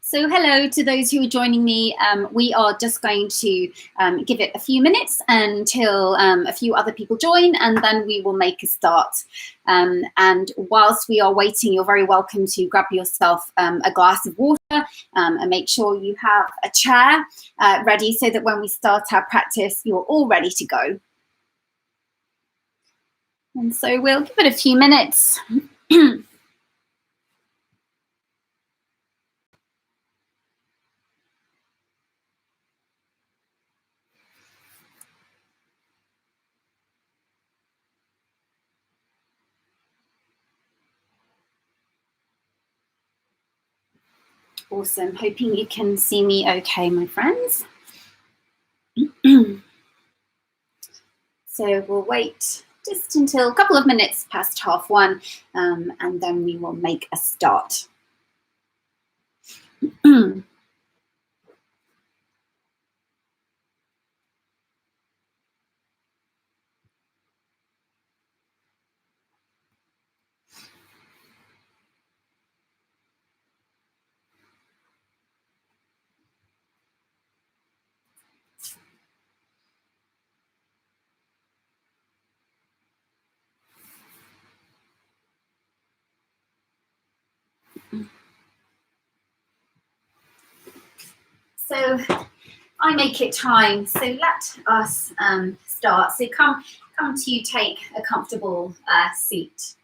So hello to those who are joining me. We are just going to give it a few minutes until a few other people join, and then we will make a start. And whilst we are waiting, you're very welcome to grab yourself a glass of water and make sure you have a chair ready so that when we start our practice, you're all ready to go. And so we'll give it a few minutes. Awesome. Hoping you can see me okay, my friends. So we'll wait just until a couple of minutes past 1:30, and then we will make a start. So I make it time. So let us start. So come to take a comfortable seat.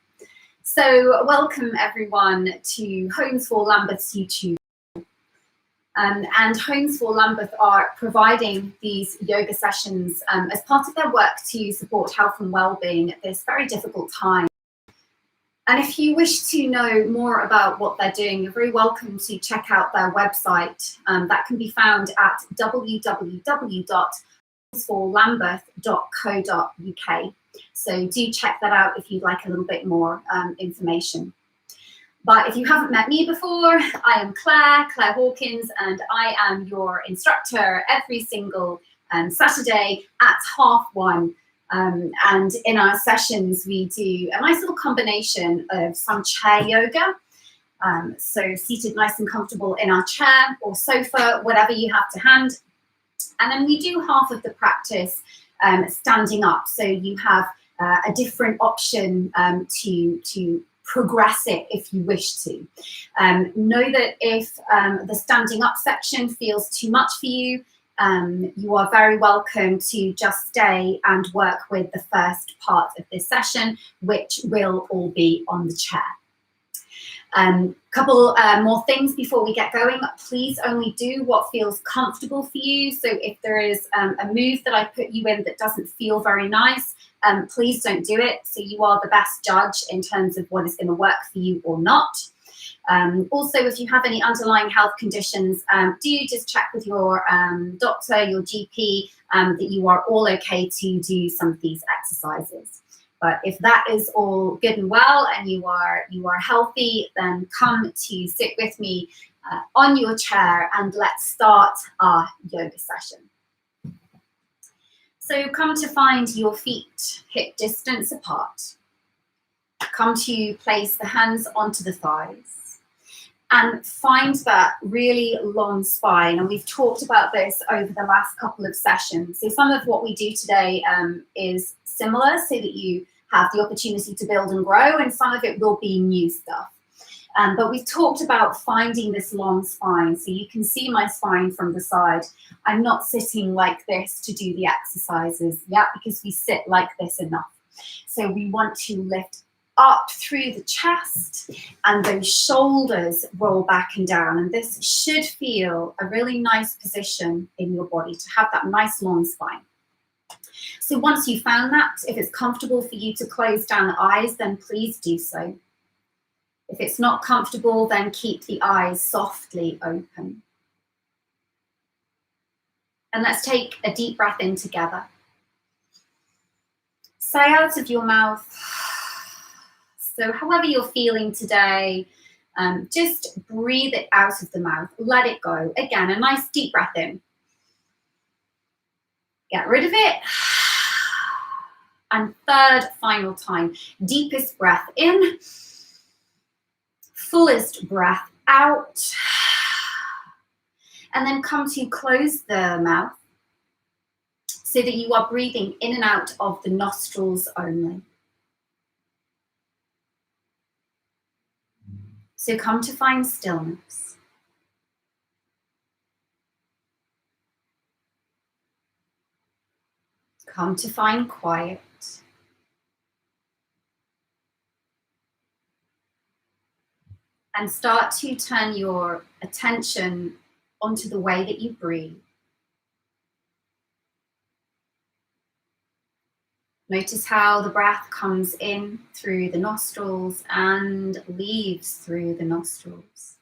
So welcome everyone to Homes for Lambeth's YouTube. And Homes for Lambeth are providing these yoga sessions as part of their work to support health and well-being at this very difficult time. And if you wish to know more about what they're doing, you're very welcome to check out their website. That can be found at www.homesforlambeth.co.uk. So do check that out if you'd like a little bit more information. But if you haven't met me before, I am Claire Hawkins, and I am your instructor every single Saturday at 1:30. And in our sessions, we do a nice little combination of some chair yoga. So seated nice and comfortable in our chair or sofa, whatever you have to hand. And then we do half of the practice standing up. So you have a different option to progress it if you wish to. Know that if the standing up section feels too much for you, you are very welcome to just stay and work with the first part of this session, which will all be on the chair. Couple more things before we get going. Please only do what feels comfortable for you. So if there is a move that I put you in that doesn't feel very nice, please don't do it. So you are the best judge in terms of what is going to work for you or not. Also, if you have any underlying health conditions, do just check with your doctor, your GP, that you are all okay to do some of these exercises. But if that is all good and well and you are healthy, then come to sit with me on your chair and let's start our yoga session. So come to find your feet hip distance apart. Come to place the hands onto the thighs and find that really long spine. And we've talked about this over the last couple of sessions. So some of what we do today is similar so that you have the opportunity to build and grow, and some of it will be new stuff. But we've talked about finding this long spine. So you can see my spine from the side. I'm not sitting like this to do the exercises yet because we sit like this enough. So we want to lift up through the chest and those shoulders roll back and down. And this should feel a really nice position in your body to have that nice long spine. So once you've found that, if it's comfortable for you to close down the eyes, then please do so. If it's not comfortable, then keep the eyes softly open. And let's take a deep breath in together. Sigh out of your mouth. So however you're feeling today, just breathe it out of the mouth. Let it go. Again, a nice deep breath in. Get rid of it. And third, final time, deepest breath in. Fullest breath out. And then come to close the mouth so that you are breathing in and out of the nostrils only. So come to find stillness. Come to find quiet. And start to turn your attention onto the way that you breathe. Notice how the breath comes in through the nostrils and leaves through the nostrils.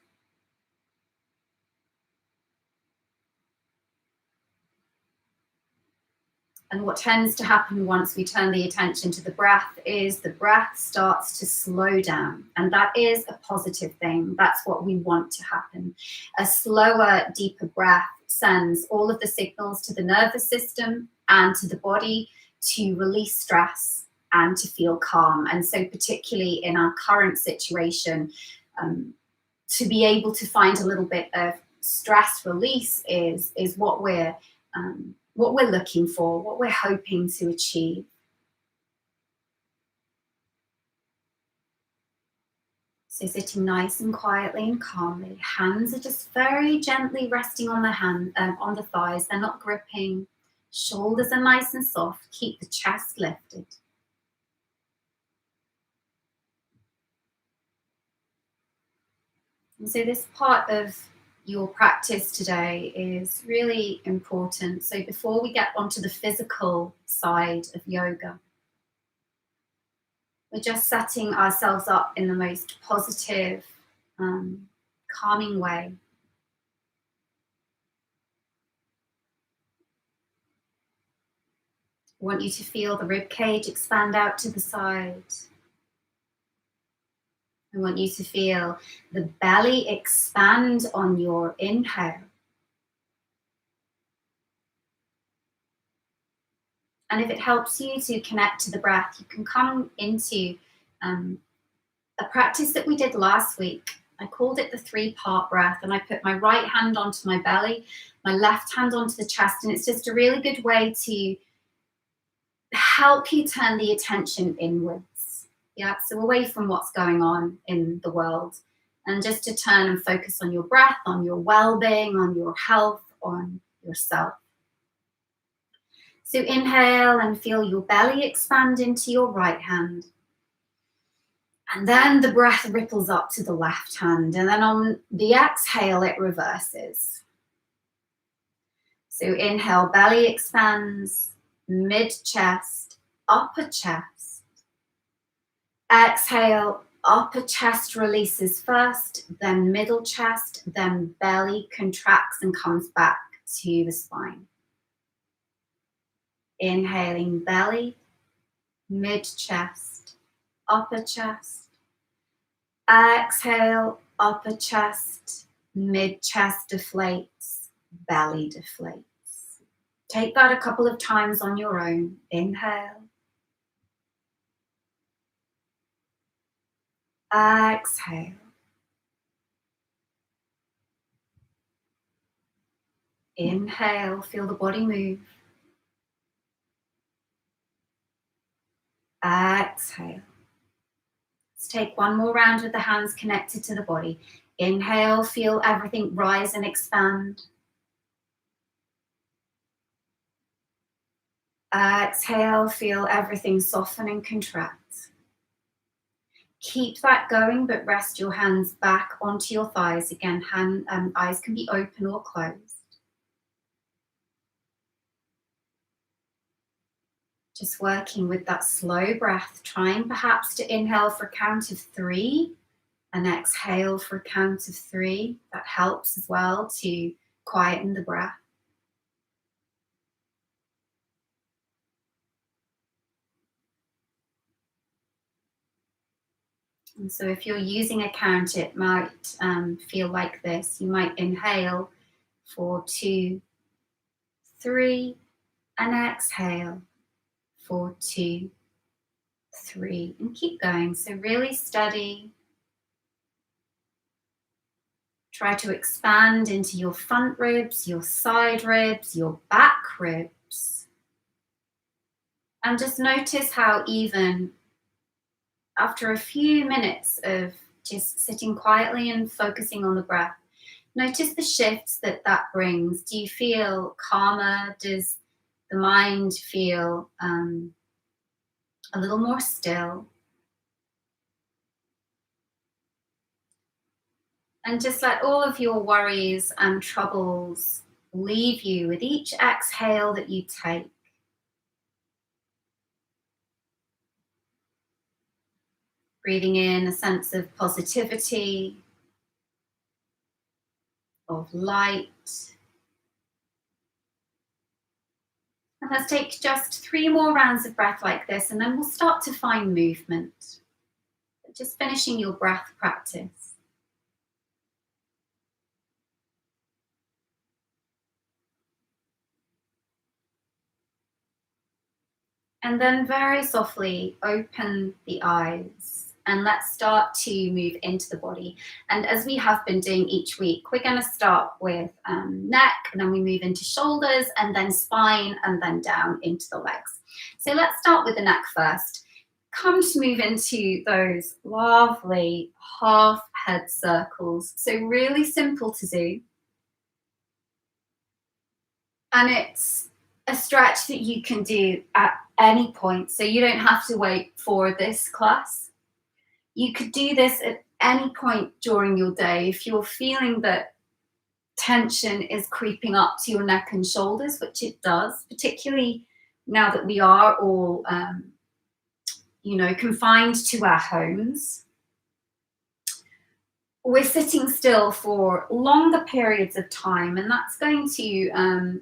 And what tends to happen once we turn the attention to the breath is the breath starts to slow down. And that is a positive thing. That's what we want to happen. A slower, deeper breath sends all of the signals to the nervous system and to the body to release stress and to feel calm. And so particularly in our current situation, to be able to find a little bit of stress release is what we're looking for, what we're hoping to achieve. So sitting nice and quietly and calmly, hands are just very gently resting on the thighs. They're not gripping. Shoulders are nice and soft. Keep the chest lifted. And so this part of your practice today is really important. So before we get onto the physical side of yoga, we're just setting ourselves up in the most positive, calming way. I want you to feel the rib cage expand out to the side. I want you to feel the belly expand on your inhale. And if it helps you to connect to the breath, you can come into a practice that we did last week. I called it the 3-part breath, and I put my right hand onto my belly, my left hand onto the chest, and it's just a really good way to help you turn the attention inwards. Yeah, so away from what's going on in the world, and just to turn and focus on your breath, on your well-being, on your health, on yourself. So inhale and feel your belly expand into your right hand. And then the breath ripples up to the left hand. And then on the exhale, it reverses. So inhale, belly expands, mid-chest, upper chest. Exhale, upper chest releases first, then middle chest, then belly contracts and comes back to the spine. Inhaling belly, mid-chest, upper chest. Exhale, upper chest, mid-chest deflates, belly deflates. Take that a couple of times on your own. Inhale. Exhale. Inhale, feel the body move. Exhale. Let's take one more round with the hands connected to the body. Inhale, feel everything rise and expand. Exhale, feel everything soften and contract. Keep that going, but rest your hands back onto your thighs. Again, eyes can be open or closed. Just working with that slow breath, trying perhaps to inhale for a count of 3 and exhale for a count of 3. That helps as well to quieten the breath. And so if you're using a count, it might feel like this. You might inhale for 2, 3, and exhale for 2, 3, and keep going. So really steady. Try to expand into your front ribs, your side ribs, your back ribs. And just notice how even after a few minutes of just sitting quietly and focusing on the breath, notice the shifts that that brings. Do you feel calmer? Does the mind feel a little more still? And just let all of your worries and troubles leave you with each exhale that you take. Breathing in a sense of positivity, of light. And let's take just 3 more rounds of breath like this, and then we'll start to find movement. Just finishing your breath practice. And then very softly open the eyes, and let's start to move into the body. And as we have been doing each week, we're going to start with neck, and then we move into shoulders, and then spine, and then down into the legs. So let's start with the neck first. Come to move into those lovely half head circles. So really simple to do. And it's a stretch that you can do at any point, so you don't have to wait for this class. You could do this at any point during your day if you're feeling that tension is creeping up to your neck and shoulders, which it does, particularly now that we are all confined to our homes. We're sitting still for longer periods of time, and that's going to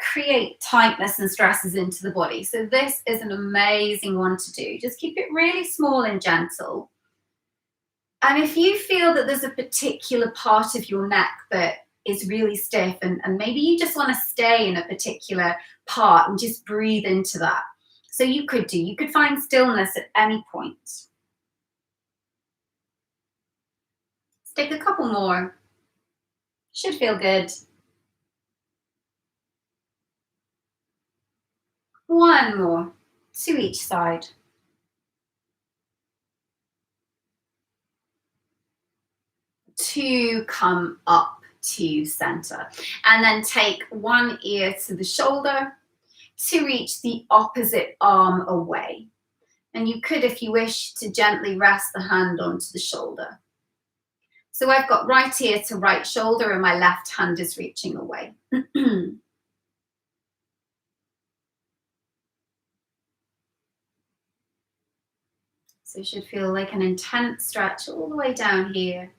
create tightness and stresses into the body. So this is an amazing one to do. Just keep it really small and gentle. And if you feel that there's a particular part of your neck that is really stiff, and maybe you just want to stay in a particular part and just breathe into that. So you could find stillness at any point. Let's take a couple more. Should feel good. One more, to each side. To come up to center. And then take one ear to the shoulder to reach the opposite arm away. And you could, if you wish, to gently rest the hand onto the shoulder. So I've got right ear to right shoulder, and my left hand is reaching away. So it should feel like an intense stretch all the way down here.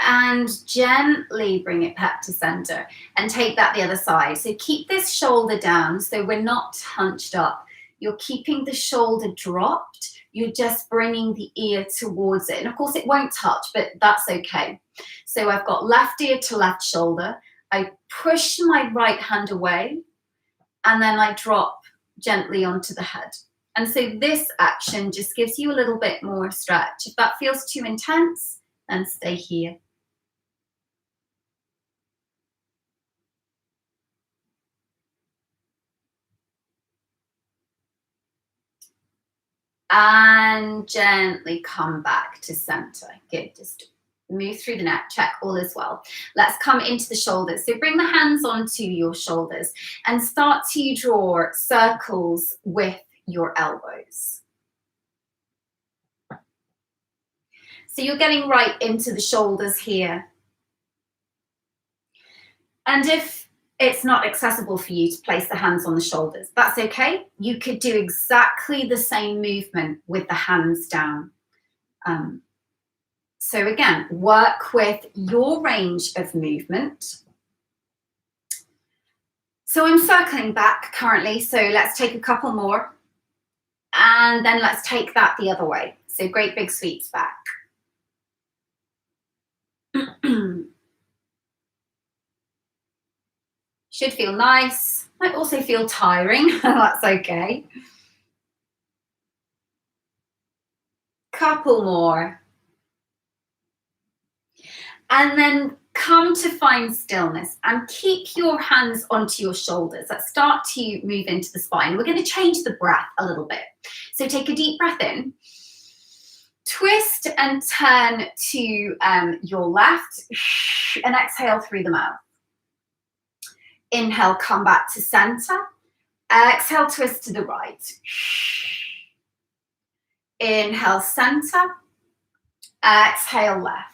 And gently bring it back to center and take that the other side. So keep this shoulder down so we're not hunched up. You're keeping the shoulder dropped. You're just bringing the ear towards it. And of course it won't touch, but that's okay. So I've got left ear to left shoulder. I push my right hand away, and then I drop gently onto the head. And so this action just gives you a little bit more stretch. If that feels too intense, then stay here. And gently come back to center. Good, just move through the neck, check all is well. Let's come into the shoulders. So bring the hands onto your shoulders and start to draw circles with your elbows. So you're getting right into the shoulders here. And if it's not accessible for you to place the hands on the shoulders, that's okay. You could do exactly the same movement with the hands down. So again, work with your range of movement. So I'm circling back currently, so let's take a couple more. And then let's take that the other way. So great big sweeps back. Should feel nice. Might also feel tiring. That's okay. Couple more. And then come to find stillness and keep your hands onto your shoulders. Let's start to move into the spine. We're going to change the breath a little bit. So take a deep breath in. Twist and turn to your left and exhale through the mouth. Inhale, come back to center. Exhale, twist to the right. Inhale, center. Exhale, left.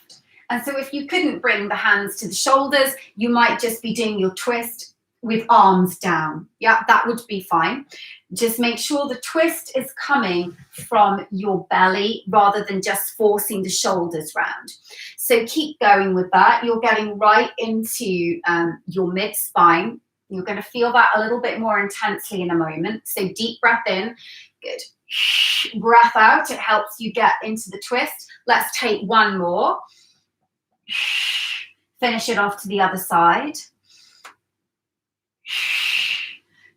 And so if you couldn't bring the hands to the shoulders, you might just be doing your twist with arms down. Yeah, that would be fine. Just make sure the twist is coming from your belly rather than just forcing the shoulders round. So keep going with that. You're getting right into your mid-spine. You're going to feel that a little bit more intensely in a moment. So deep breath in. Good. Breath out. It helps you get into the twist. Let's take one more. Finish it off to the other side.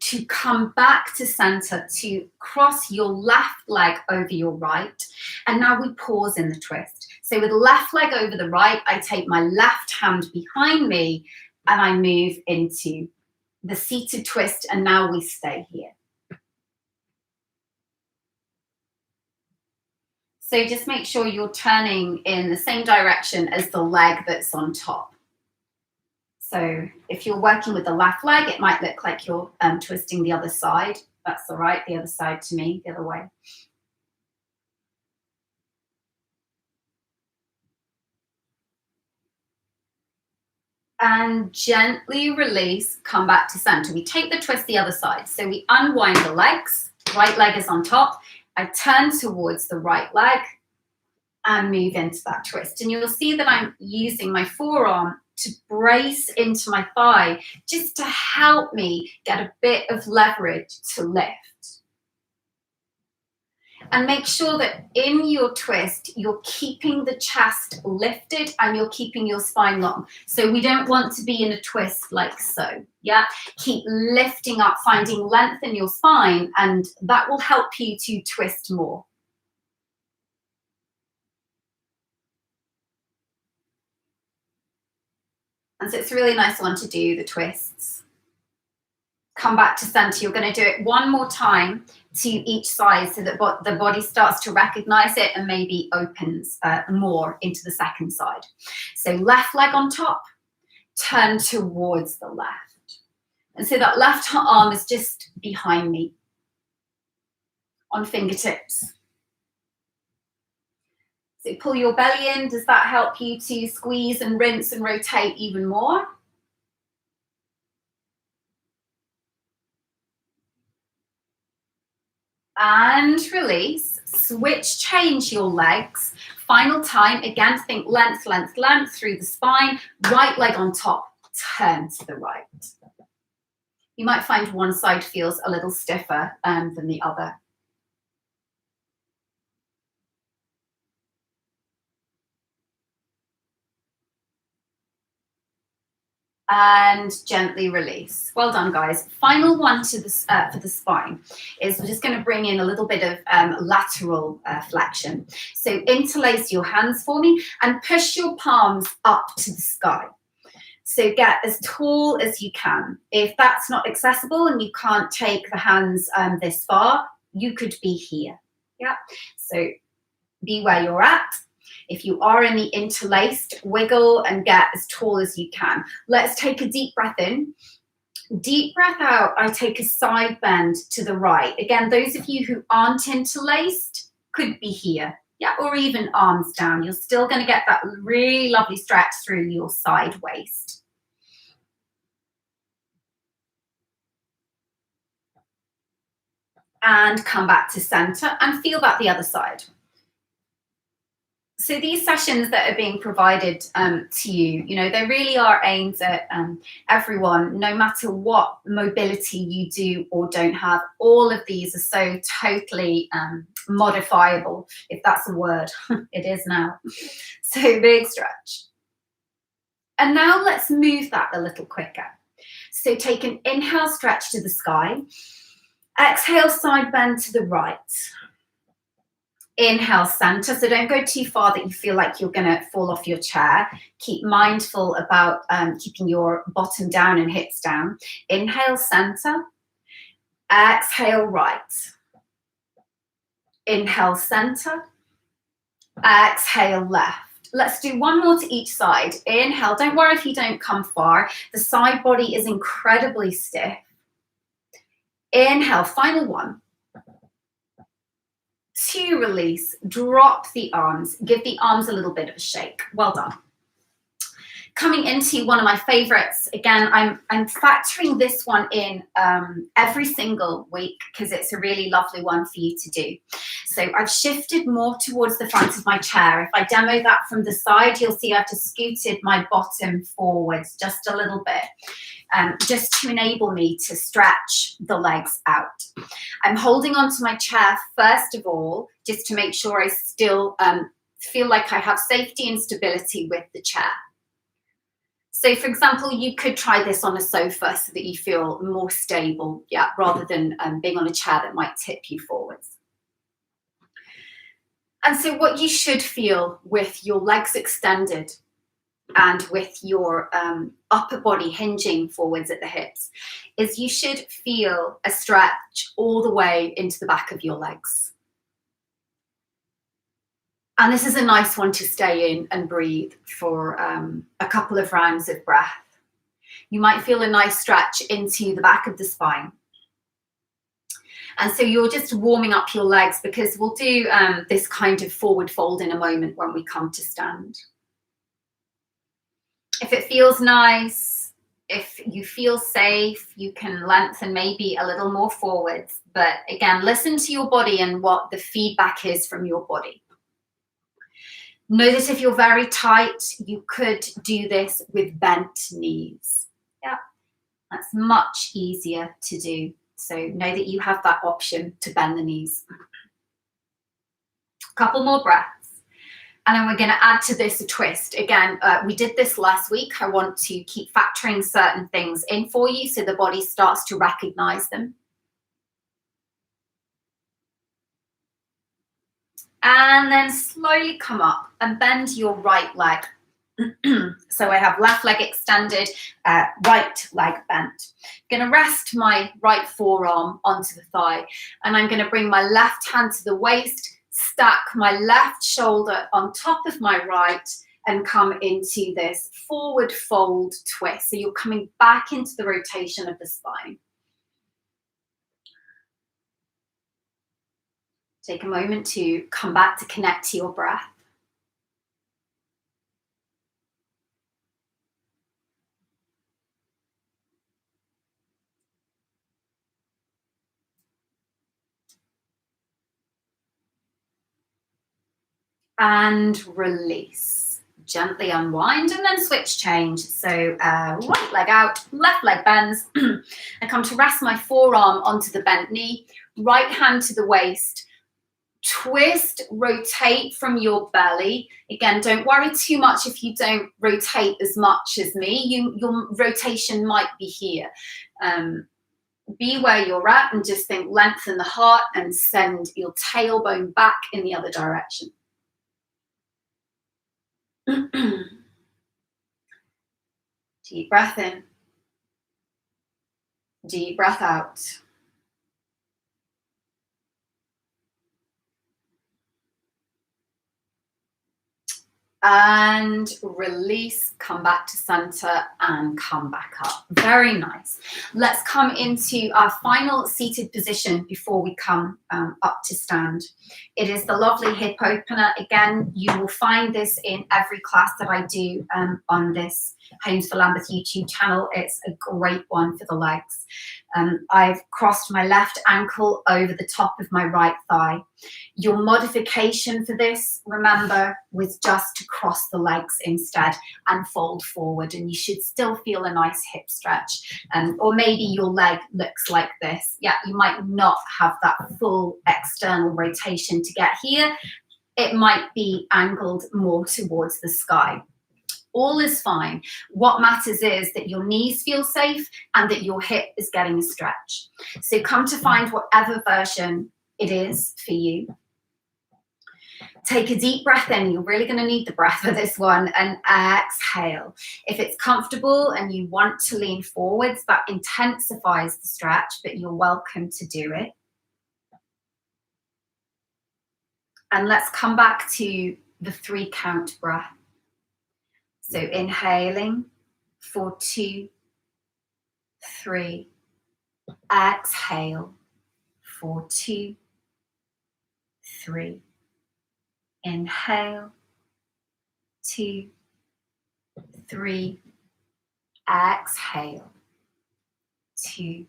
To come back to center, to cross your left leg over your right. And now we pause in the twist. So with left leg over the right, I take my left hand behind me and I move into the seated twist. And now we stay here. So just make sure you're turning in the same direction as the leg that's on top. So if you're working with the left leg, it might look like you're twisting the other side. That's all right, the other side to me, the other way. And gently release, come back to center. We take the twist the other side. So we unwind the legs, right leg is on top. I turn towards the right leg and move into that twist. And you'll see that I'm using my forearm to brace into my thigh just to help me get a bit of leverage to lift. And make sure that in your twist, you're keeping the chest lifted and you're keeping your spine long. So we don't want to be in a twist like so. Yeah, keep lifting up, finding length in your spine, and that will help you to twist more. And so it's a really nice one to do, the twists. Come back to center. You're going to do it one more time to each side so that the body starts to recognize it and maybe opens more into the second side. So left leg on top, turn towards the left. And so that left arm is just behind me on fingertips. So pull your belly in. Does that help you to squeeze and rinse and rotate even more? And release. Switch, change your legs. Final time, again, think length, length, length through the spine. Right leg on top, turn to the right. You might find one side feels a little stiffer than the other. And gently release. Well done, guys. Final one to this, for the spine is we're just going to bring in a little bit of lateral flexion. So interlace your hands for me and push your palms up to the sky. So get as tall as you can. If that's not accessible and you can't take the hands this far, you could be here. Yeah. So be where you're at. If you are in the interlaced, wiggle and get as tall as you can. Let's take a deep breath in. Deep breath out, I take a side bend to the right. Again, those of you who aren't interlaced could be here. Yeah, or even arms down. You're still going to get that really lovely stretch through your side waist. And come back to center and feel that the other side. So these sessions that are being provided to you, you know, they really are aimed at everyone, no matter what mobility you do or don't have. All of these are so totally modifiable, if that's a word. It is now. So big stretch. And now let's move that a little quicker. So take an inhale, stretch to the sky. Exhale, side bend to the right. Inhale, center. So don't go too far that you feel like you're going to fall off your chair. Keep mindful about keeping your bottom down and hips down. Inhale, center. Exhale, right. Inhale, center. Exhale, left. Let's do one more to each side. Inhale. Don't worry if you don't come far. The side body is incredibly stiff. Inhale, final one. To release, drop the arms, give the arms a little bit of a shake. Well done. Coming into one of my favorites, again, I'm factoring this one in every single week because it's a really lovely one for you to do. So I've shifted more towards the front of my chair. If I demo that from the side, you'll see I've just scooted my bottom forwards just a little bit. Just to enable me to stretch the legs out. I'm holding onto my chair first of all, just to make sure I still feel like I have safety and stability with the chair. So for example, you could try this on a sofa so that you feel more stable, yeah, rather than being on a chair that might tip you forwards. And so what you should feel with your legs extended and with your upper body hinging forwards at the hips is you should feel a stretch all the way into the back of your legs. And this is a nice one to stay in and breathe for a couple of rounds of breath. You might feel a nice stretch into the back of the spine. And so you're just warming up your legs because we'll do this kind of forward fold in a moment when we come to stand. If it feels nice, if you feel safe, you can lengthen maybe a little more forwards. But again, listen to your body and what the feedback is from your body. Know that if you're very tight, you could do this with bent knees. Yeah, that's much easier to do. So know that you have that option to bend the knees. A couple more breaths. And then we're going to add to this a twist. Again, we did this last week. I want to keep factoring certain things in for you so the body starts to recognize them. And then slowly come up and bend your right leg. So I have left leg extended, right leg bent. I'm going to rest my right forearm onto the thigh. And I'm going to bring my left hand to the waist, stack my left shoulder on top of my right and come into this forward fold twist. So you're coming back into the rotation of the spine. Take a moment to come back to connect to your breath. And release. Gently unwind and then switch change. So right leg out, left leg bends. I come to rest my forearm onto the bent knee, right hand to the waist. Twist, rotate from your belly. Again, don't worry too much if you don't rotate as much as me. Your rotation might be here. Be where you're at and just think lengthen the heart and send your tailbone back in the other direction. Deep breath in. Deep breath out. And release, come back to center and come back up. Very nice. Let's come into our final seated position before we come up to stand. It is the lovely hip opener. Again, you will find this in every class that I do on this Homes for Lambeth YouTube channel. It's a great one for the legs. I've crossed my left ankle over the top of my right thigh. Your modification for this, remember, was just to cross the legs instead and fold forward, and you should still feel a nice hip stretch. Or maybe your leg looks like this. Yeah, you might not have that full external rotation to get here. It might be angled more towards the sky. All is fine. What matters is that your knees feel safe and that your hip is getting a stretch. So come to find whatever version it is for you. Take a deep breath in. You're really going to need the breath for this one, and exhale. If it's comfortable and you want to lean forwards, that intensifies the stretch, but you're welcome to do it. And let's come back to the 3 count breath. So inhaling for 2, 3. Exhale for 2, 3. Inhale, 2, 3. Exhale, 2,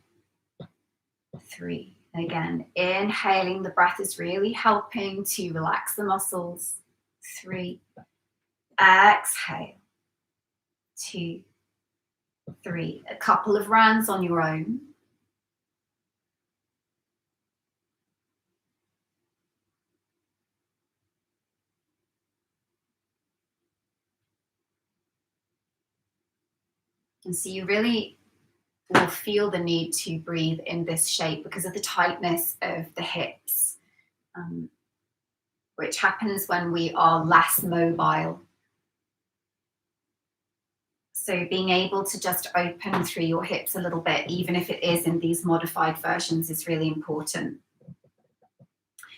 3. Again, inhaling, the breath is really helping to relax the muscles. 3. Exhale, 2, 3. A couple of rounds on your own. And so you really will feel the need to breathe in this shape because of the tightness of the hips, which happens when we are less mobile. So being able to just open through your hips a little bit, even if it is in these modified versions, is really important.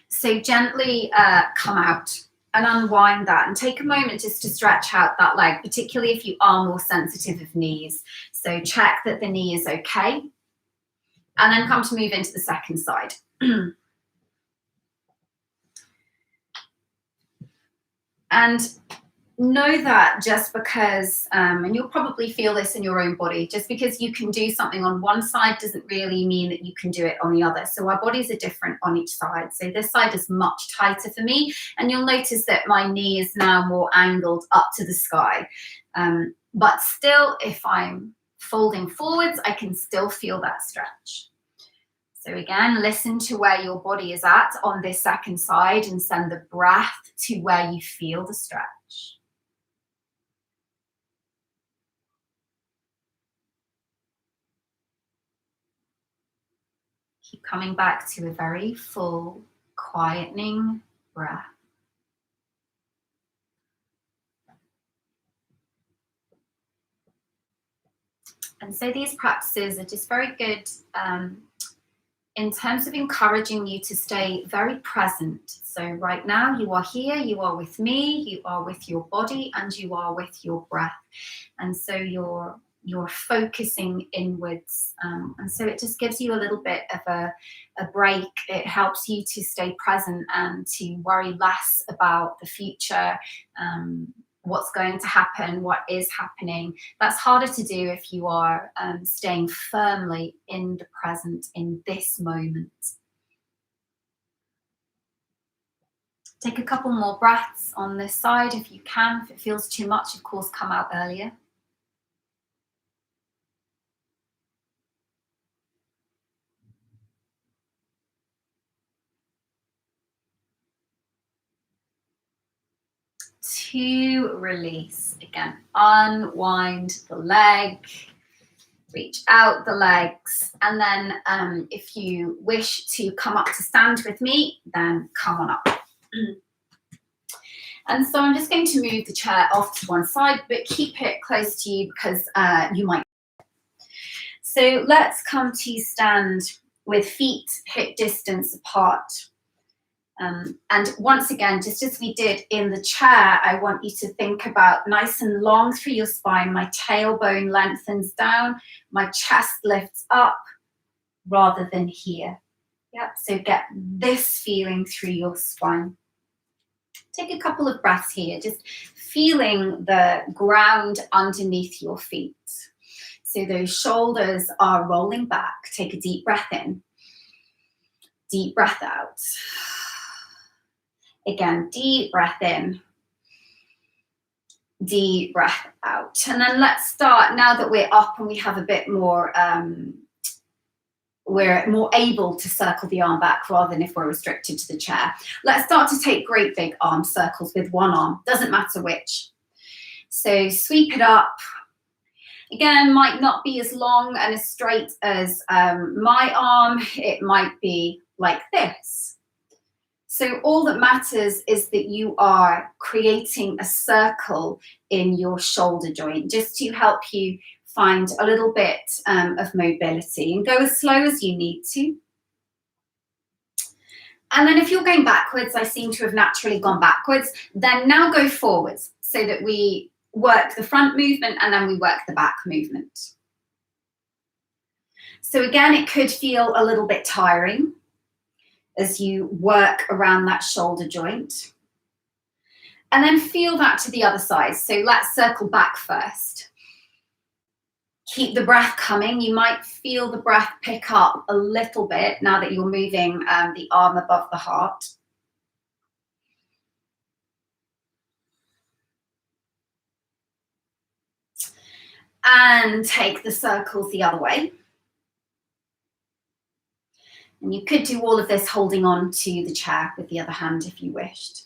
So gently come out and unwind that, and take a moment just to stretch out that leg, particularly if you are more sensitive of knees. So check that the knee is okay, and then come to move into the second side. And know that just because, and you'll probably feel this in your own body, just because you can do something on one side doesn't really mean that you can do it on the other. So our bodies are different on each side. So this side is much tighter for me, and you'll notice that my knee is now more angled up to the sky. But still, if I'm folding forwards, I can still feel that stretch. So again, listen to where your body is at on this second side and send the breath to where you feel the stretch. Keep coming back to a very full, quietening breath. And so these practices are just very good in terms of encouraging you to stay very present. So right now you are here, you are with me, you are with your body, and you are with your breath. And so you're focusing inwards, and so it just gives you a little bit of a break. It helps you to stay present and to worry less about the future, what's going to happen, what is happening. That's harder to do if you are staying firmly in the present, in this moment. Take a couple more breaths on this side if you can. If it feels too much, of course, come out earlier. To release. Again, unwind the leg, reach out the legs, and then if you wish to come up to stand with me, then come on up. And so I'm just going to move the chair off to one side, but keep it close to you because you might. So let's come to stand with feet hip distance apart. And once again, just as we did in the chair, I want you to think about nice and long through your spine. My tailbone lengthens down, my chest lifts up rather than here. Yep, so get this feeling through your spine. Take a couple of breaths here, just feeling the ground underneath your feet. So those shoulders are rolling back. Take a deep breath in, deep breath out. Again, deep breath in, deep breath out. And then let's start, now that we're up and we have a bit more, we're more able to circle the arm back rather than if we're restricted to the chair. Let's start to take great big arm circles with one arm, doesn't matter which. So sweep it up. Again, might not be as long and as straight as my arm. It might be like this. So all that matters is that you are creating a circle in your shoulder joint, just to help you find a little bit of mobility, and go as slow as you need to. And then if you're going backwards, I seem to have naturally gone backwards, then now go forwards so that we work the front movement and then we work the back movement. So again, it could feel a little bit tiring as you work around that shoulder joint. And then feel that to the other side. So let's circle back first. Keep the breath coming. You might feel the breath pick up a little bit now that you're moving the arm above the heart. And take the circles the other way. And you could do all of this holding on to the chair with the other hand if you wished.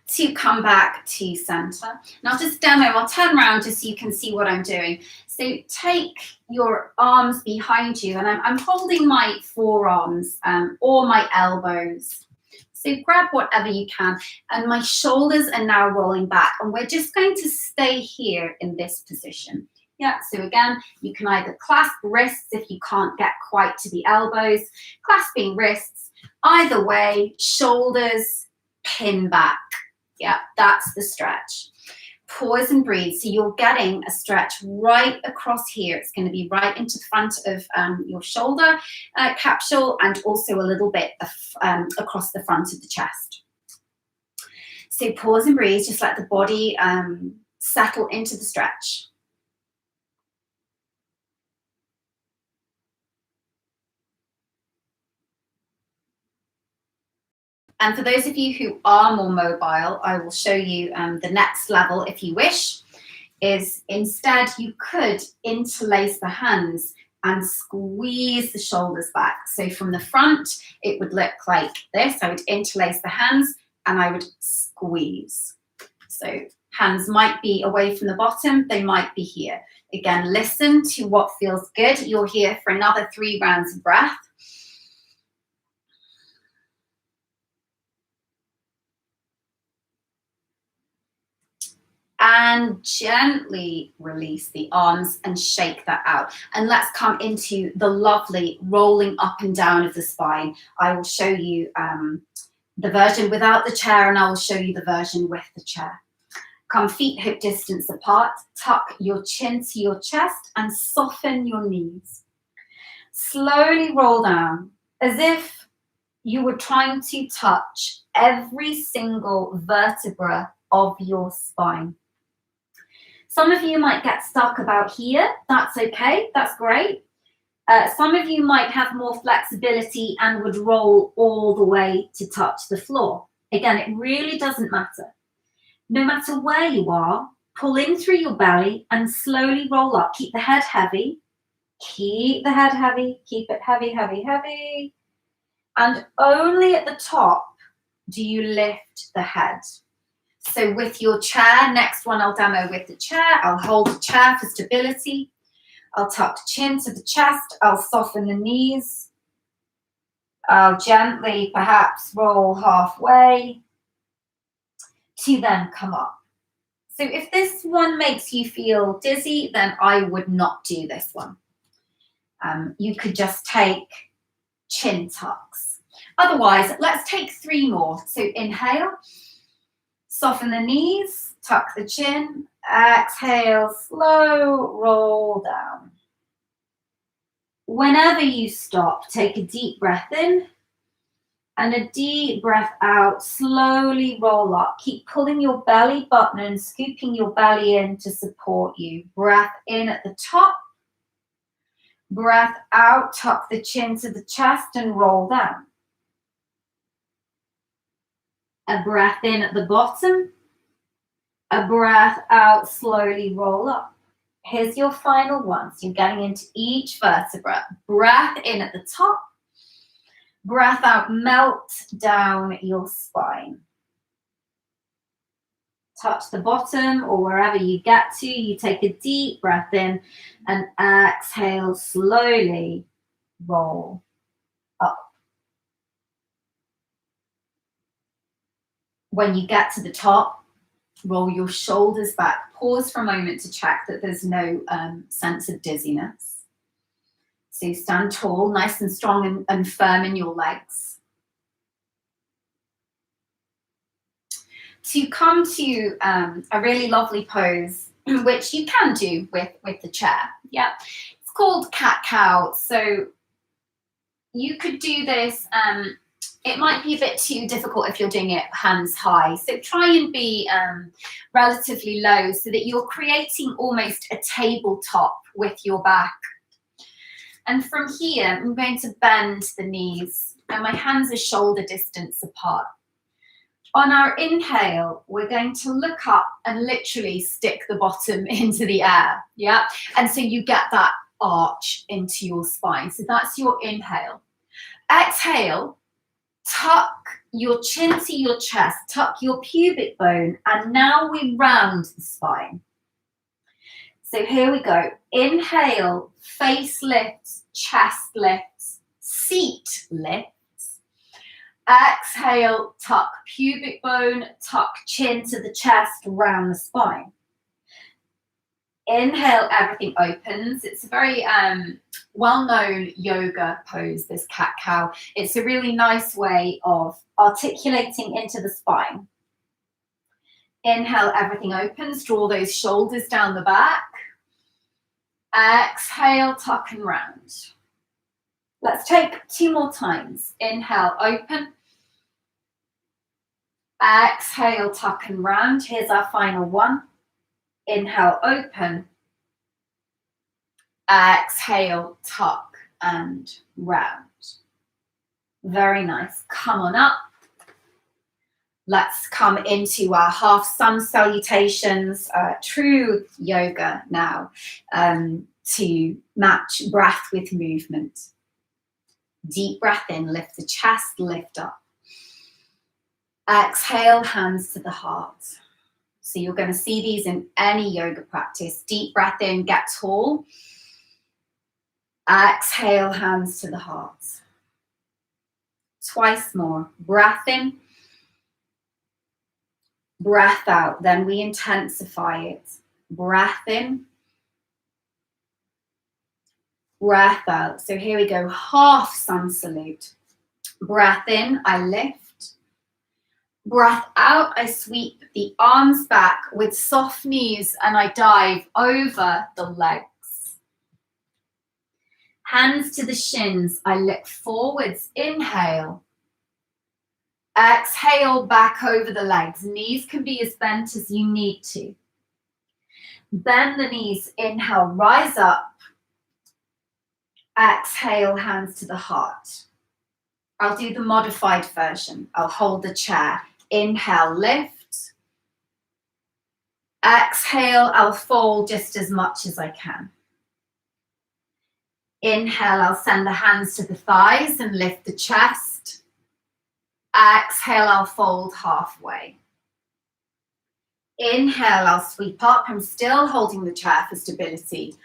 To come back to center. And I'll just demo, I'll turn around just so you can see what I'm doing. So take your arms behind you, and I'm holding my forearms or my elbows. So grab whatever you can, and my shoulders are now rolling back, and we're just going to stay here in this position. Yeah, so again, you can either clasp wrists if you can't get quite to the elbows, clasping wrists, either way, shoulders pin back. Yeah, that's the stretch. Pause and breathe. So you're getting a stretch right across here. It's going to be right into the front of your shoulder capsule, and also a little bit across the front of the chest. So pause and breathe. Just let the body settle into the stretch. And for those of you who are more mobile, I will show you the next level, if you wish, is instead you could interlace the hands and squeeze the shoulders back. So from the front, it would look like this. I would interlace the hands and I would squeeze. So hands might be away from the bottom, they might be here. Again, listen to what feels good. You're here for another 3 rounds of breath. And gently release the arms and shake that out. And let's come into the lovely rolling up and down of the spine. I will show you the version without the chair, and I will show you the version with the chair. Come feet hip distance apart, tuck your chin to your chest and soften your knees. Slowly roll down as if you were trying to touch every single vertebra of your spine. Some of you might get stuck about here. That's okay, that's great. Some of you might have more flexibility and would roll all the way to touch the floor. Again, it really doesn't matter. No matter where you are, pull in through your belly and slowly roll up. Keep the head heavy. Keep the head heavy. Keep it heavy, heavy, heavy. And only at the top do you lift the head. So with your chair, next one I'll demo with the chair. I'll hold the chair for stability. I'll tuck the chin to the chest. I'll soften the knees. I'll gently perhaps roll halfway to then come up. So if this one makes you feel dizzy, then I would not do this one. You could just take chin tucks. Otherwise, let's take 3 more. So inhale. Soften the knees, tuck the chin, exhale, slow roll down. Whenever you stop, take a deep breath in and a deep breath out, slowly roll up. Keep pulling your belly button and scooping your belly in to support you. Breath in at the top, Breath out, tuck the chin to the chest and roll down. A breath in at the bottom. A breath out, slowly roll up. Here's your final one. So you're getting into each vertebra. Breath in at the top. Breath out, melt down your spine. Touch the bottom or wherever you get to. You take a deep breath in and exhale, slowly roll up. When you get to the top, roll your shoulders back. Pause for a moment to check that there's no sense of dizziness. So stand tall, nice and strong and firm in your legs. To come to a really lovely pose, which you can do with the chair. Yeah, it's called cat-cow. So you could do this. It might be a bit too difficult if you're doing it hands high. So try and be relatively low so that you're creating almost a tabletop with your back. And from here, I'm going to bend the knees and my hands are shoulder distance apart. On our inhale, we're going to look up and literally stick the bottom into the air, yeah? And so you get that arch into your spine. So that's your inhale. Exhale, tuck your chin to your chest, tuck your pubic bone, and now we round the spine. So here we go. Inhale, face lifts, chest lifts, seat lifts. Exhale, tuck pubic bone, tuck chin to the chest, round the spine. Inhale, everything opens. It's a very well-known yoga pose, this cat-cow. It's a really nice way of articulating into the spine. Inhale, everything opens. Draw those shoulders down the back. Exhale, tuck and round. Let's take 2 more times. Inhale, open. Exhale, tuck and round. Here's our final one. Inhale, open. Exhale, tuck and round. Very nice. Come on up. Let's come into our half sun salutations, true yoga now, to match breath with movement. Deep breath in, lift the chest, lift up. Exhale, hands to the heart. So you're going to see these in any yoga practice. Deep breath in, get tall. Exhale, hands to the heart. Twice more. Breath in. Breath out. Then we intensify it. Breath in. Breath out. So here we go. Half sun salute. Breath in, I lift. Breath out, I sweep the arms back with soft knees and I dive over the legs. Hands to the shins, I look forwards. Inhale. Exhale, back over the legs. Knees can be as bent as you need to. Bend the knees. Inhale, rise up. Exhale, hands to the heart. I'll do the modified version. I'll hold the chair. Inhale, lift. Exhale, I'll fold just as much as I can. Inhale, I'll send the hands to the thighs and lift the chest. Exhale, I'll fold halfway. Inhale, I'll sweep up. I'm still holding the chair for stability.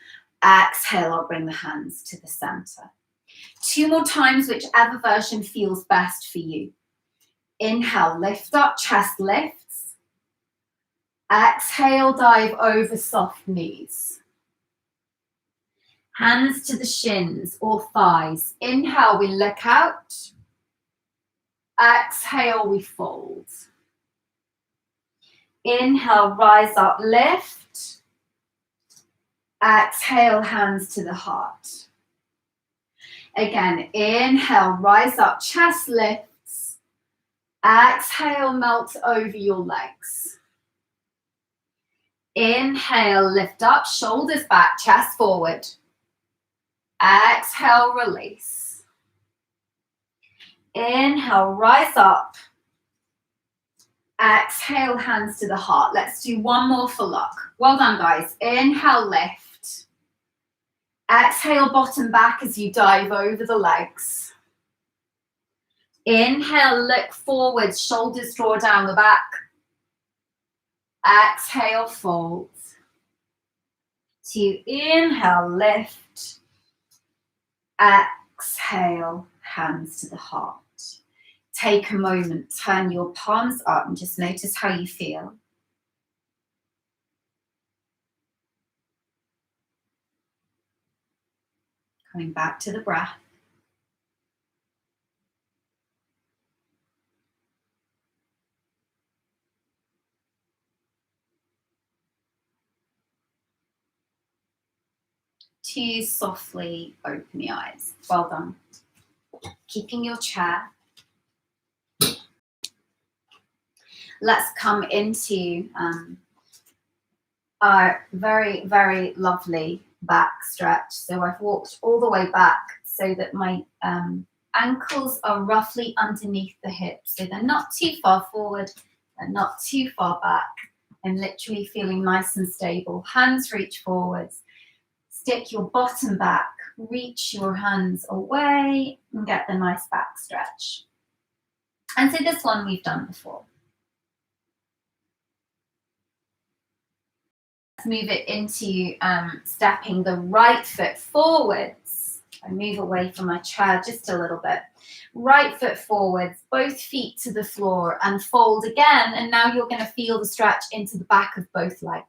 Exhale, I'll bring the hands to the center. 2 more times, whichever version feels best for you. Inhale, lift up, chest lifts. Exhale, dive over soft knees. Hands to the shins or thighs. Inhale, we look out. Exhale, we fold. Inhale, rise up, lift. Exhale, hands to the heart. Again, inhale, rise up, chest lifts. Exhale, melt over your legs. Inhale, lift up, shoulders back, chest forward. Exhale, release. Inhale, rise up. Exhale, hands to the heart. Let's do one more for luck. Well done, guys. Inhale, lift. Exhale, bottom back as you dive over the legs. Inhale, look forwards, shoulders draw down the back. Exhale, fold. To inhale, lift. Exhale, hands to the heart. Take a moment, turn your palms up and just notice how you feel. Coming back to the breath. To softly open the eyes. Well done. Keeping your chair. Let's come into our very, very lovely back stretch. So I've walked all the way back so that my ankles are roughly underneath the hips. So they're not too far forward, they're not too far back. I'm literally feeling nice and stable. Hands reach forwards. Stick your bottom back, reach your hands away and get the nice back stretch. And so this one we've done before. Let's move it into stepping the right foot forwards. I move away from my chair just a little bit. Right foot forwards, both feet to the floor and fold again. And now you're going to feel the stretch into the back of both legs.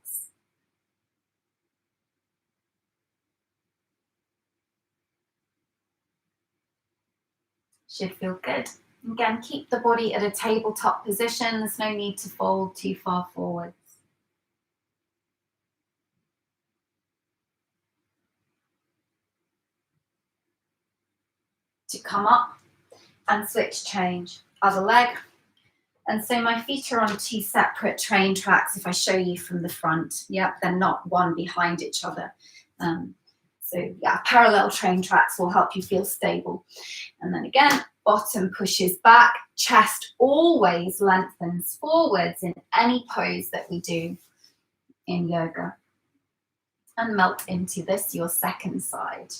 Should feel good. Again, keep the body at a tabletop position. There's no need to fold too far forwards. To come up and switch change. Other leg. And so my feet are on two separate train tracks if I show you from the front. Yep, they're not one behind each other. So yeah, parallel train tracks will help you feel stable. And then again, bottom pushes back, chest always lengthens forwards in any pose that we do in yoga. And melt into this, your second side.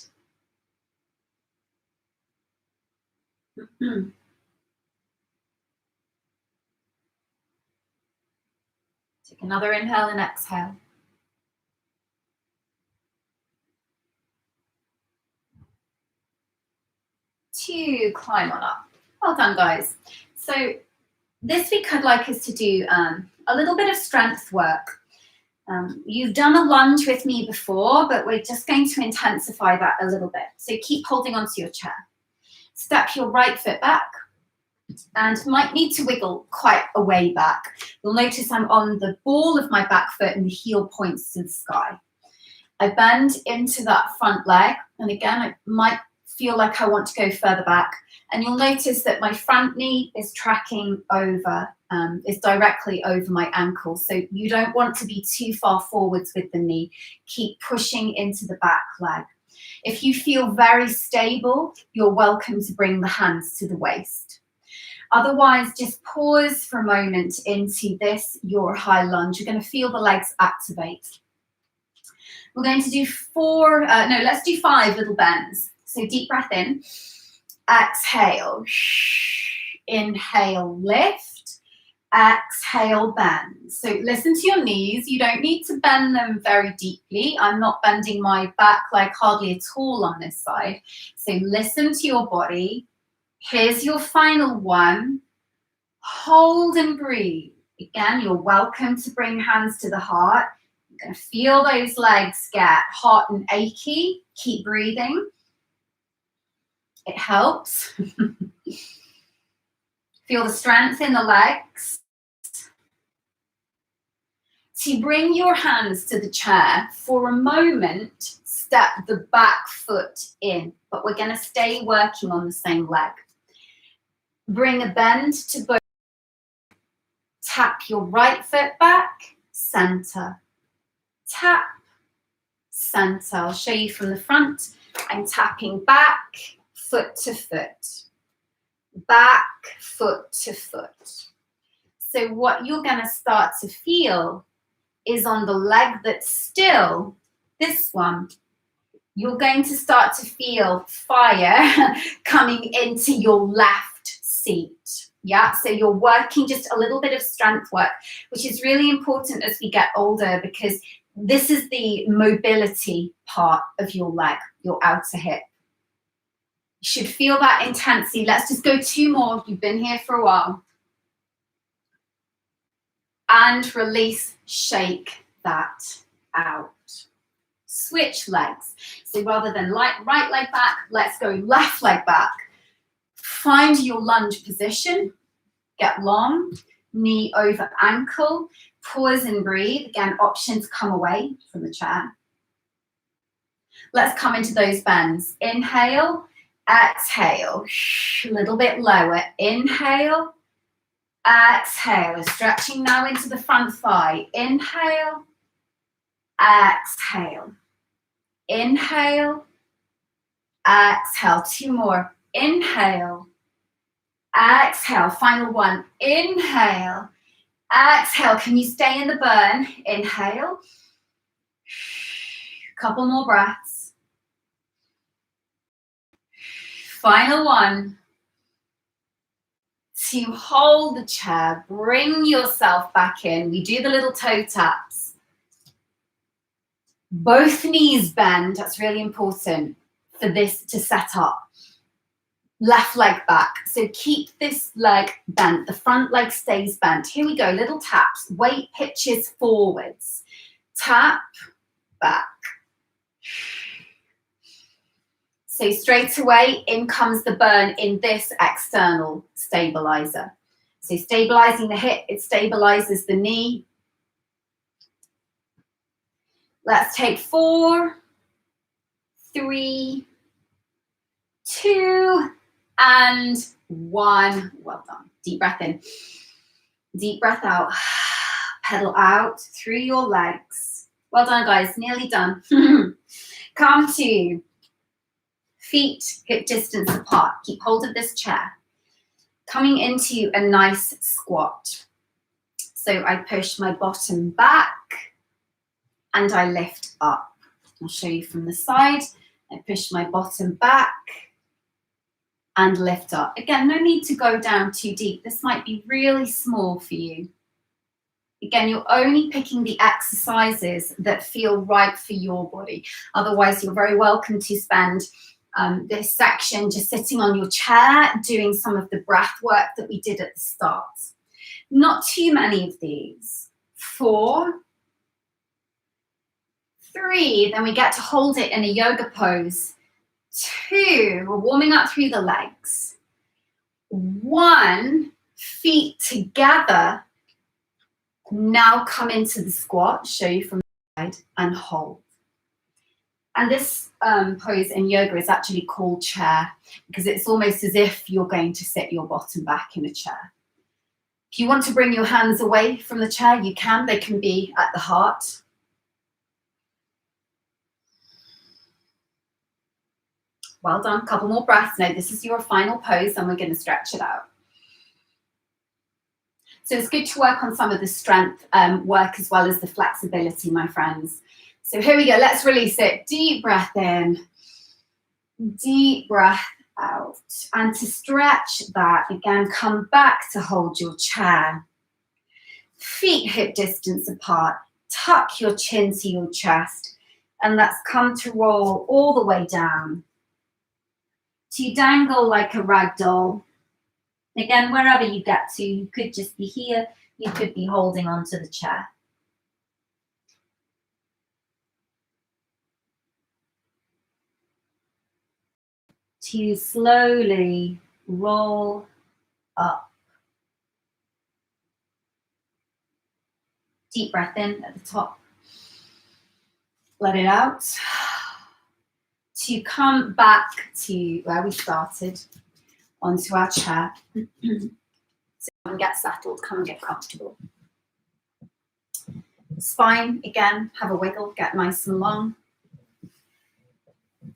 Take another inhale and exhale. To climb on up. Well done, guys. So this week I'd like us to do a little bit of strength work. You've done a lunge with me before, but we're just going to intensify that a little bit. So keep holding onto your chair. Step your right foot back and might need to wiggle quite a way back. You'll notice I'm on the ball of my back foot and the heel points to the sky. I bend into that front leg, and again, I might feel like I want to go further back. And you'll notice that my front knee is tracking over, is directly over my ankle. So you don't want to be too far forwards with the knee. Keep pushing into the back leg. If you feel very stable, you're welcome to bring the hands to the waist. Otherwise, just pause for a moment into this, your high lunge. You're going to feel the legs activate. We're going to do let's do 5 little bends. So deep breath in, exhale, inhale, lift, exhale, bend. So listen to your knees. You don't need to bend them very deeply. I'm not bending my back leg hardly at all on this side. So listen to your body. Here's your final one. Hold and breathe. Again, you're welcome to bring hands to the heart. You're going to feel those legs get hot and achy. Keep breathing. It helps. Feel the strength in the legs. To bring your hands to the chair, for a moment, step the back foot in, but we're going to stay working on the same leg. Bring a bend to both. Tap your right foot back, center. Tap, center. I'll show you from the front. I'm tapping back, foot to foot. Back, foot to foot. So what you're going to start to feel is on the leg that's still, this one, you're going to start to feel fire coming into your left seat. Yeah, so you're working just a little bit of strength work, which is really important as we get older, because this is the mobility part of your leg, your outer hip. You should feel that intensity. Let's just go 2 more. You've been here for a while. And release, shake that out. Switch legs. So rather than right leg back, let's go left leg back. Find your lunge position. Get long, knee over ankle. Pause and breathe. Again, options come away from the chair. Let's come into those bends. Inhale, exhale. A little bit lower. Inhale, exhale. Stretching now into the front thigh. Inhale, exhale. Inhale, exhale. 2 more. Inhale, exhale. Final one. Inhale, exhale. Can you stay in the burn? Inhale. Couple more breaths. Final one. To hold the chair, bring yourself back in. We do the little toe taps. Both knees bend. That's really important for this to set up. Left leg back. So keep this leg bent. The front leg stays bent. Here we go. Little taps. Weight pitches forwards. Tap, back. So straight away, in comes the burn in this external stabilizer. So stabilizing the hip, it stabilizes the knee. Let's take 4, 3, 2, and 1. Well done. Deep breath in. Deep breath out. Pedal out through your legs. Well done, guys. Nearly done. Come to feet hip distance apart. Keep hold of this chair. Coming into a nice squat. So I push my bottom back and I lift up. I'll show you from the side. I push my bottom back and lift up. Again, no need to go down too deep. This might be really small for you. Again, you're only picking the exercises that feel right for your body. Otherwise, you're very welcome to spend this section just sitting on your chair doing some of the breath work that we did at the start. Not too many of these. 4, 3, then we get to hold it in a yoga pose. 2, we're warming up through the legs. 1, feet together. Now come into the squat, show you from the side, and hold. And this pose in yoga is actually called chair because it's almost as if you're going to sit your bottom back in a chair. If you want to bring your hands away from the chair, you can. They can be at the heart. Well done. Couple more breaths. Now, this is your final pose, and we're going to stretch it out. So it's good to work on some of the strength work as well as the flexibility, my friends. So here we go. Let's release it. Deep breath in. Deep breath out. And to stretch that, again, come back to hold your chair. Feet hip distance apart. Tuck your chin to your chest. And let's come to roll all the way down. To dangle like a rag doll. Again, wherever you get to, you could just be here. You could be holding onto the chair. To slowly roll up. Deep breath in at the top. Let it out. To come back to where we started, onto our chair. So come and get settled, come and get comfortable. Spine, again, have a wiggle, get nice and long.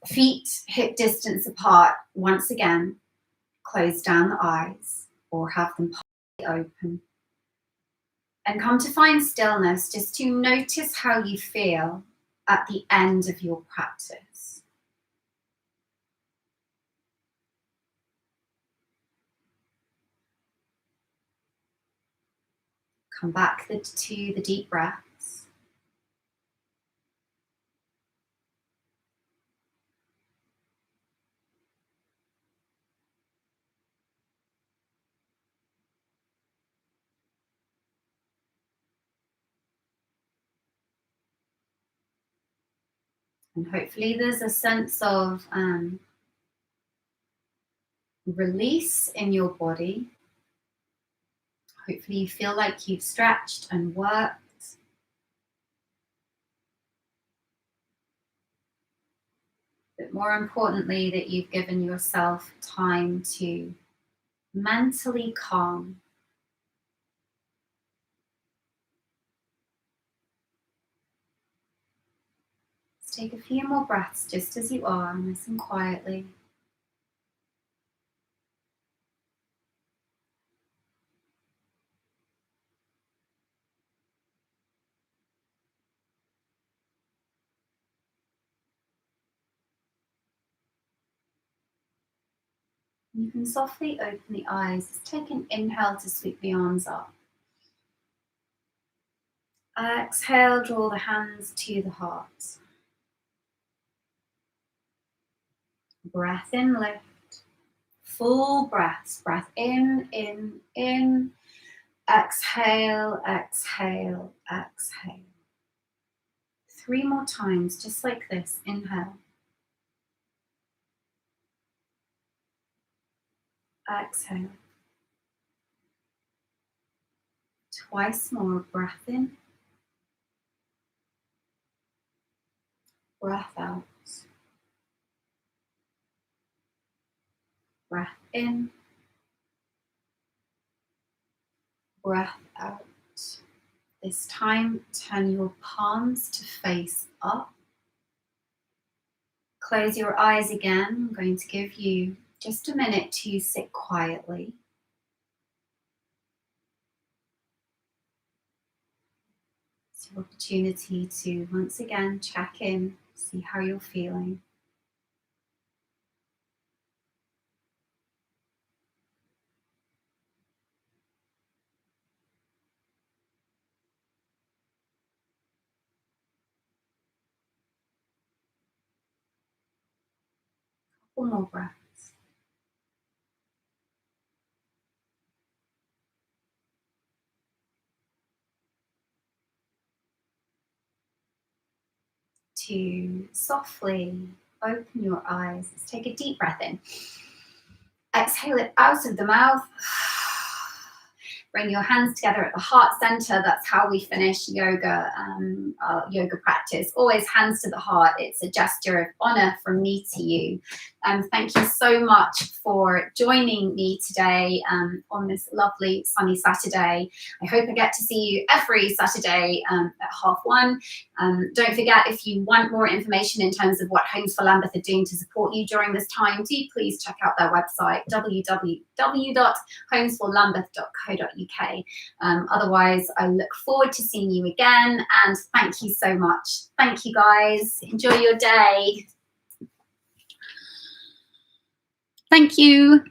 Feet hip distance apart. Once again, close down the eyes or have them partly open. And come to find stillness, just to notice how you feel at the end of your practice. Come back to the deep breaths. And hopefully there's a sense of release in your body. Hopefully you feel like you've stretched and worked. But more importantly, that you've given yourself time to mentally calm. Let's take a few more breaths just as you are, nice and quietly. You can softly open the eyes. Just take an inhale to sweep the arms up. Exhale, draw the hands to the heart. Breath in, lift. Full breaths. Breath in, in. Exhale, exhale, exhale. 3 more times, just like this. Inhale. Exhale. Twice more. Breath in. Breath out. Breath in. Breath out. This time, turn your palms to face up. Close your eyes again. I'm going to give you just a minute to sit quietly. It's your opportunity to once again check in, see how you're feeling. Couple more breaths. To softly open your eyes. Let's take a deep breath in. Exhale it out of the mouth. Bring your hands together at the heart center. That's how we finish yoga, yoga practice. Always hands to the heart. It's a gesture of honor from me to you. Thank you so much for joining me today on this lovely sunny Saturday. I hope I get to see you every Saturday at 1:30. Don't forget, if you want more information in terms of what Homes for Lambeth are doing to support you during this time, do please check out their website, www.homesforlambeth.co.uk. Otherwise, I look forward to seeing you again, and thank you so much. Thank you, guys. Enjoy your day. Thank you.